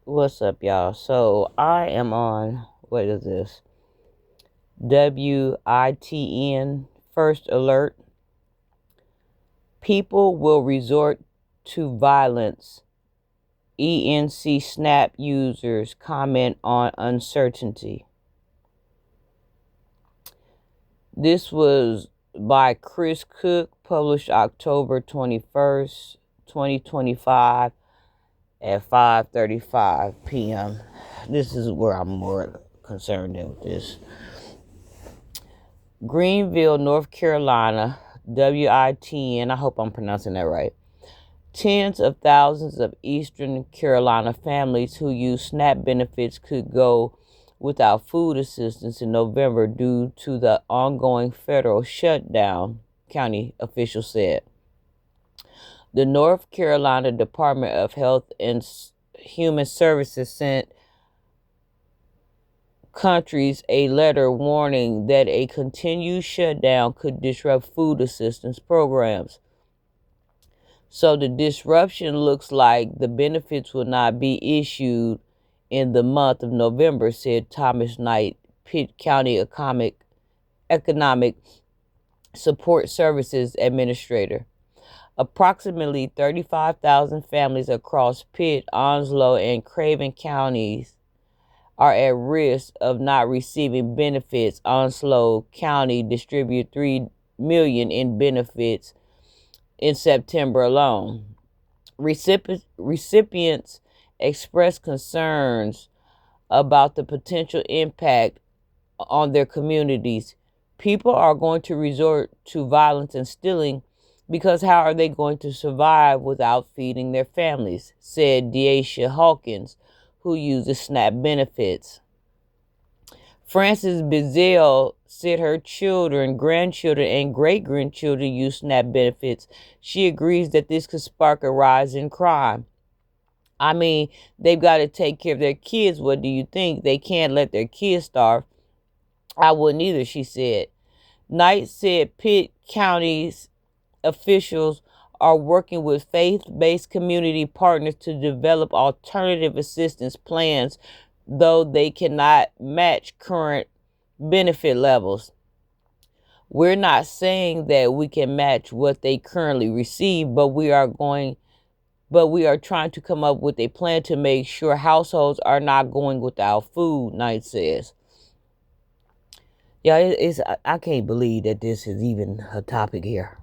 What's up, y'all? So I am on, what is this? WITN First Alert. People will resort to violence. ENC Snap users comment on uncertainty. This was by Chris Cook, published October 21st, 2025 at 5:35 p.m. This is where I'm more concerned with this. Greenville, North Carolina, WITN, I hope I'm pronouncing that right. Tens of thousands of Eastern Carolina families who use SNAP benefits could go without food assistance in November due to the ongoing federal shutdown, county officials said. The North Carolina Department of Health and Human Services sent countries a letter warning that a continued shutdown could disrupt food assistance programs. So the disruption looks like the benefits will not be issued in the month of November, said Thomas Knight, Pitt County Economic Support Services Administrator. Approximately 35,000 families across Pitt, Onslow, and Craven counties are at risk of not receiving benefits. Onslow County distributed $3 million in benefits in September alone. Recipients expressed concerns about the potential impact on their communities. People are going to resort to violence and stealing because how are they going to survive without feeding their families, said Deasia Hawkins, who uses SNAP benefits. Frances Bizel said her children, grandchildren, and great grandchildren use SNAP benefits. She agrees that this could spark a rise in crime. I mean, they've got to take care of their kids. What do you think? They can't let their kids starve. I wouldn't either, she said. Knight said Pitt County's officials are working with faith-based community partners to develop alternative assistance plans, though they cannot match current benefit levels. We're not saying that we can match what they currently receive, but we are trying to come up with a plan to make sure households are not going without food, Knight says. Yeah, I can't believe that this is even a topic here.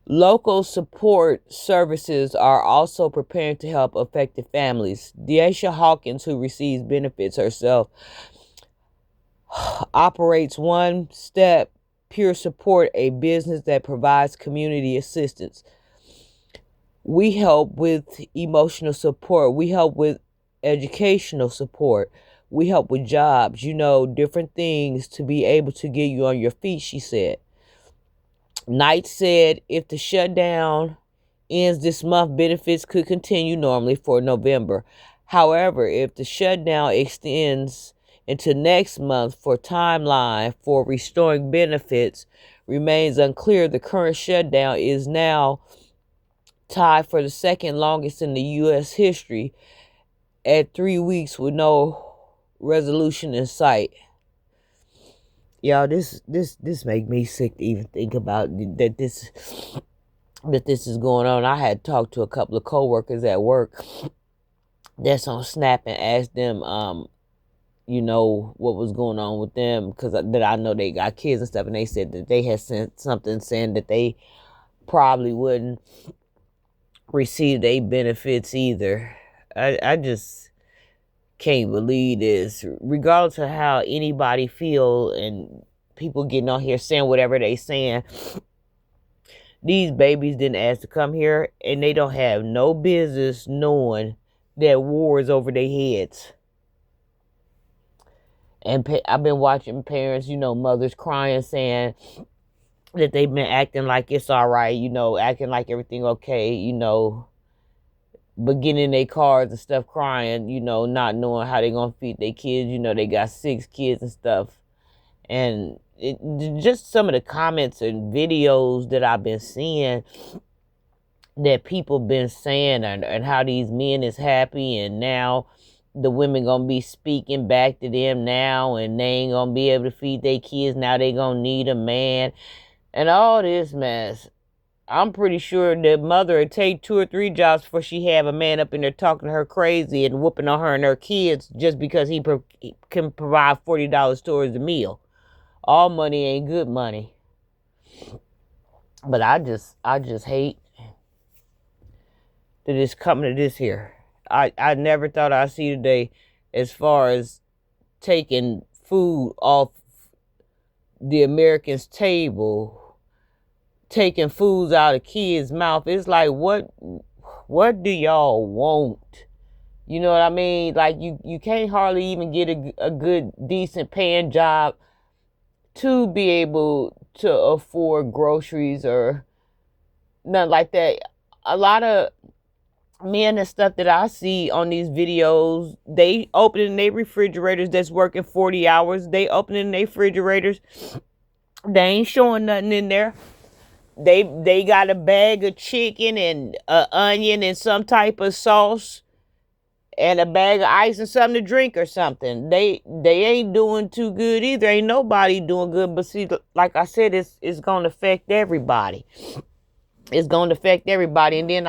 Local support services are also preparing to help affected families. Deasia Hawkins, who receives benefits herself, operates One Step Peer Support, a business that provides community assistance. We help with emotional support. We help with educational support. We help with jobs, different things to be able to get you on your feet, she said. Knight said if the shutdown ends this month, benefits could continue normally for November. However, if the shutdown extends into next month, for timeline for restoring benefits remains unclear. The current shutdown is now tied for the second longest in the U.S. history at 3 weeks with no resolution in sight. Y'all, this make me sick to even think about that this is going on. I had talked to a couple of coworkers at work that's on Snap and asked them, what was going on with them, because that I know they got kids and stuff, and they said that they had sent something saying that they probably wouldn't receive their benefits either. I just can't believe this. Regardless of how anybody feel and people getting on here saying whatever they saying, these babies didn't ask to come here, and they don't have no business knowing that war is over their heads. And I've been watching parents, mothers crying, saying that they've been acting like it's all right, acting like everything okay, but getting in their cars and stuff crying, not knowing how they're going to feed their kids. They got 6 kids and stuff. And just some of the comments and videos that I've been seeing, that people been saying, and how these men is happy, and now the women gonna be speaking back to them now, and they ain't gonna be able to feed their kids now, they gonna need a man and all this mess. I'm pretty sure the mother would take 2 or 3 jobs before she have a man up in there talking to her crazy and whooping on her and her kids just because he can provide $40 towards the meal. All money ain't good money. But I just hate that it's coming to this here. I never thought I'd see today as far as taking food off the Americans' table, taking foods out of kids' mouth. It's like, what do y'all want? You know what I mean? Like, you can't hardly even get a good, decent paying job to be able to afford groceries or nothing like that. A lot of men and stuff that I see on these videos, they opening their refrigerators that's working 40 hours. They opening their refrigerators. They ain't showing nothing in there. They got a bag of chicken and an onion and some type of sauce and a bag of ice and something to drink or something. They ain't doing too good either. Ain't nobody doing good. But see, like I said, it's gonna affect everybody. It's gonna affect everybody. And then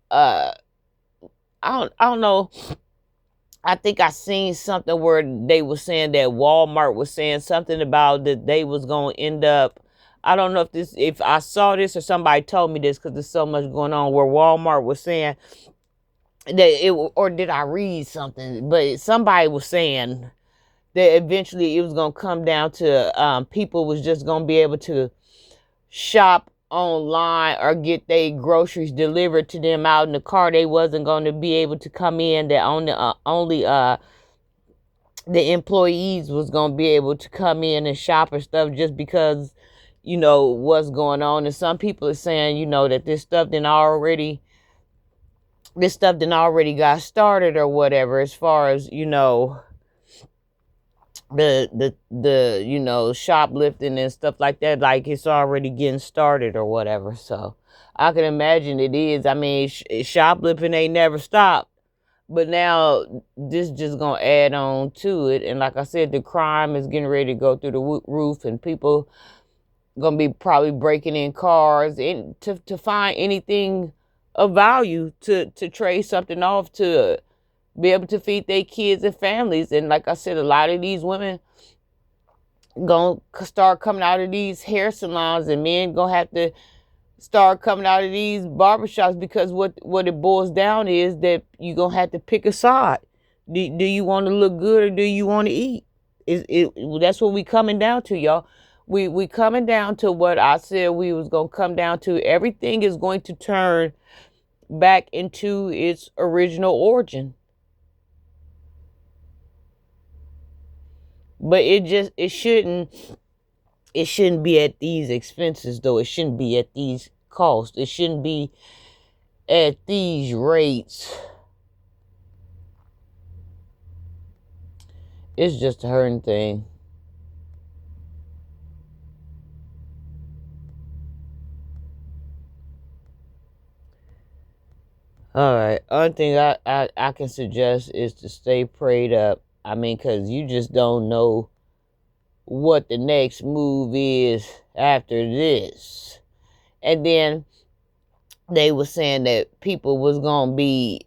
uh I don't know. I think I seen something where they were saying that Walmart was saying something about that they was gonna end up. I don't know if I saw this or somebody told me this because there's so much going on. Where Walmart was saying that or did I read something? But somebody was saying that eventually it was gonna come down to people was just gonna be able to shop online or get their groceries delivered to them out in the car. They wasn't going to be able to come in. That only the employees was going to be able to come in and shop and stuff just because what's going on. And some people are saying that this stuff done already got started or whatever, as far as the shoplifting and stuff like that, like it's already getting started or whatever. So I can imagine it is. I mean, shoplifting ain't never stopped, but now this just gonna add on to it. And like I said, the crime is getting ready to go through the roof, and people gonna be probably breaking in cars and to find anything of value to trade something off to be able to feed their kids and families. And like I said, a lot of these women gonna start coming out of these hair salons, and men gonna have to start coming out of these barbershops, because what it boils down is that you gonna have to pick a side. Do you want to look good or do you want to eat? That's what we coming down to, y'all. We coming down to what I said we was gonna come down to. Everything is going to turn back into its original origin. But it shouldn't be at these expenses, though. It shouldn't be at these costs. It shouldn't be at these rates. It's just a hurting thing. All right. Only thing I can suggest is to stay prayed up. I mean, because you just don't know what the next move is after this. And then they were saying that people was going to be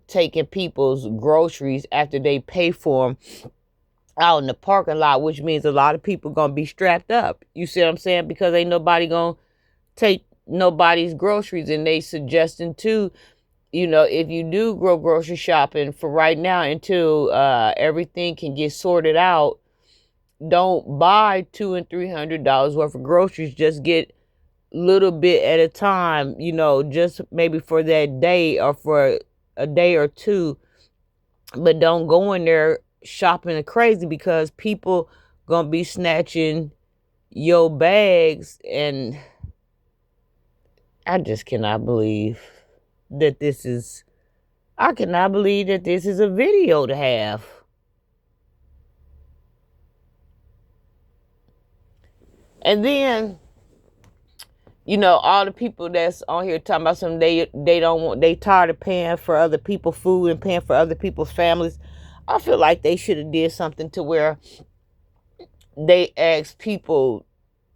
taking people's groceries after they pay for them out in the parking lot, which means a lot of people going to be strapped up. You see what I'm saying? Because ain't nobody going to take nobody's groceries. And they suggesting too, if you do go grocery shopping for right now until everything can get sorted out, don't buy $200 and $300 worth of groceries. Just get little bit at a time, just maybe for that day or for a day or two. But don't go in there shopping crazy, because people gonna be snatching your bags. And I just cannot believe that this is a video to have. And then all the people that's on here talking about something, they don't want, they tired of paying for other people's food and paying for other people's families. I feel like they should have did something to where they ask people,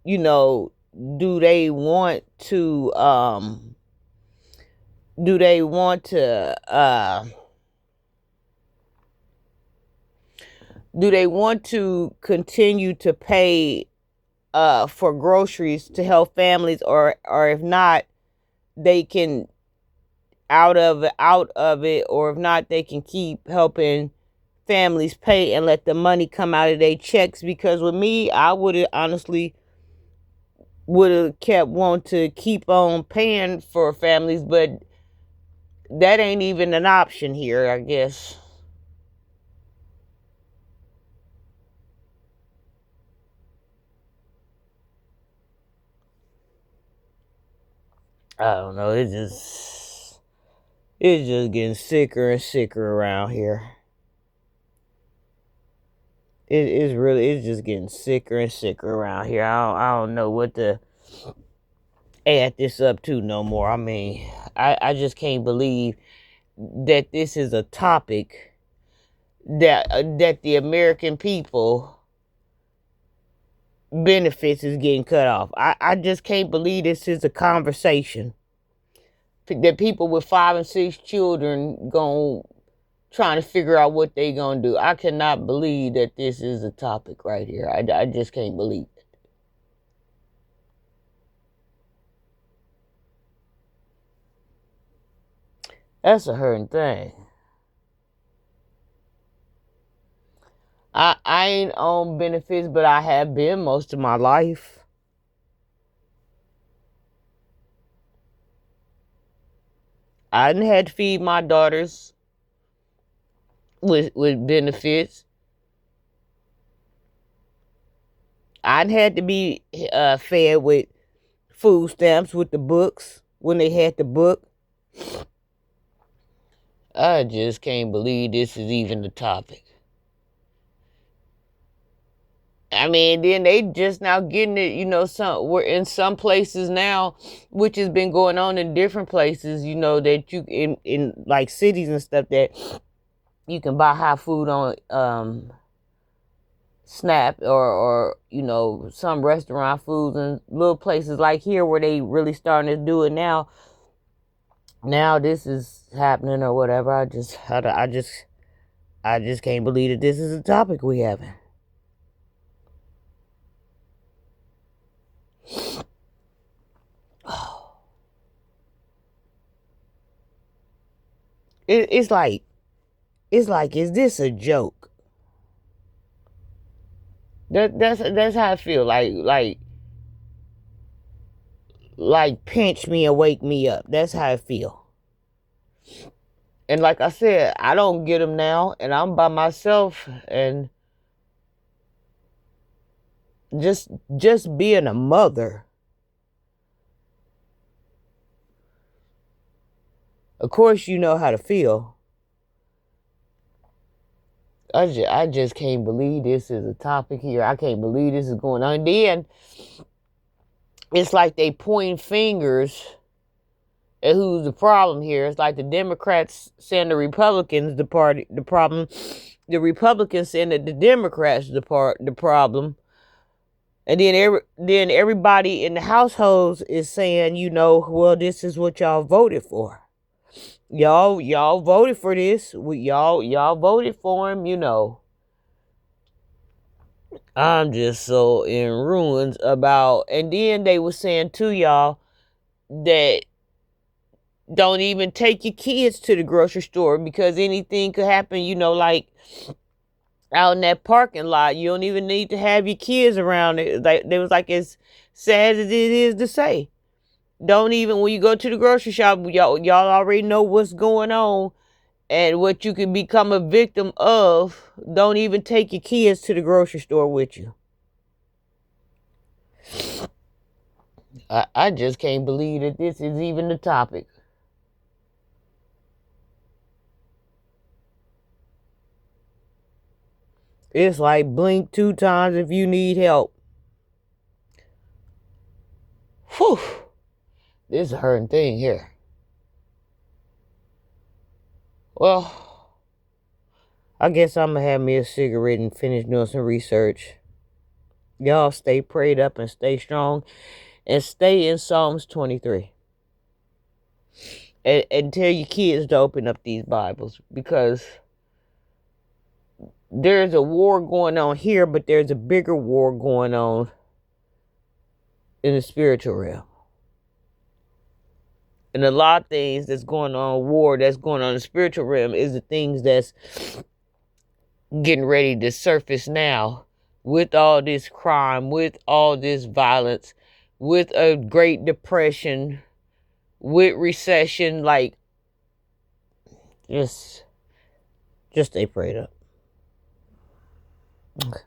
you know, do they want to do they want to do they want to continue to pay for groceries to help families, or if not, they can out of it, or if not, they can keep helping families pay and let the money come out of their checks. Because with me, I would have honestly would have kept wanting to keep on paying for families, but that ain't even an option here, I guess. I don't know. It's just getting sicker and sicker around here. It's just getting sicker and sicker around here. I don't know what to add this up to no more. I mean, I just can't believe that this is a topic that the American people benefits is getting cut off. I just can't believe this is a conversation that people with 5 and 6 children going trying to figure out what they gonna do. I cannot believe that this is a topic right here. I just can't believe it. That's a hurting thing. I ain't on benefits, but I have been most of my life. I didn't had to feed my daughters with benefits. I didn't had to be fed with food stamps with the books when they had the book. I just can't believe this is even the topic. I mean, then they just now getting it, we're in some places now, which has been going on in different places, that you in like cities and stuff, that you can buy hot food on Snap, or some restaurant foods, and little places like here where they really starting to do it now. Now this is happening or whatever. I just can't believe that this is a topic we having. It's like, is this a joke? That's how I feel. Like pinch me and wake me up. That's how I feel. And like I said, I don't get them now, and I'm by myself, and just being a mother. Of course, you know how to feel. I just can't believe this is a topic here. I can't believe this is going on. And then it's like they point fingers at who's the problem here. It's like the Democrats saying the Republicans the problem. The Republicans saying that the Democrats the problem. And then everybody in the households is saying, well, this is what y'all voted for. Y'all voted for this. Y'all voted for him. I'm just so in ruins about. And then they were saying to y'all that don't even take your kids to the grocery store, because anything could happen, like out in that parking lot. You don't even need to have your kids around. They was like, as sad as it is to say, don't even, when you go to the grocery shop, y'all already know what's going on and what you can become a victim of. Don't even take your kids to the grocery store with you. I just can't believe that this is even the topic. It's like blink 2 times if you need help. Whew. This is a hurting thing here. Well, I guess I'm going to have me a cigarette and finish doing some research. Y'all stay prayed up and stay strong. And stay in Psalms 23. And tell your kids to open up these Bibles. Because there's a war going on here, but there's a bigger war going on in the spiritual realm. And a lot of things that's going on, war that's going on in the spiritual realm, is the things that's getting ready to surface now with all this crime, with all this violence, with a Great Depression, with recession. Like, just stay prayed up. Okay.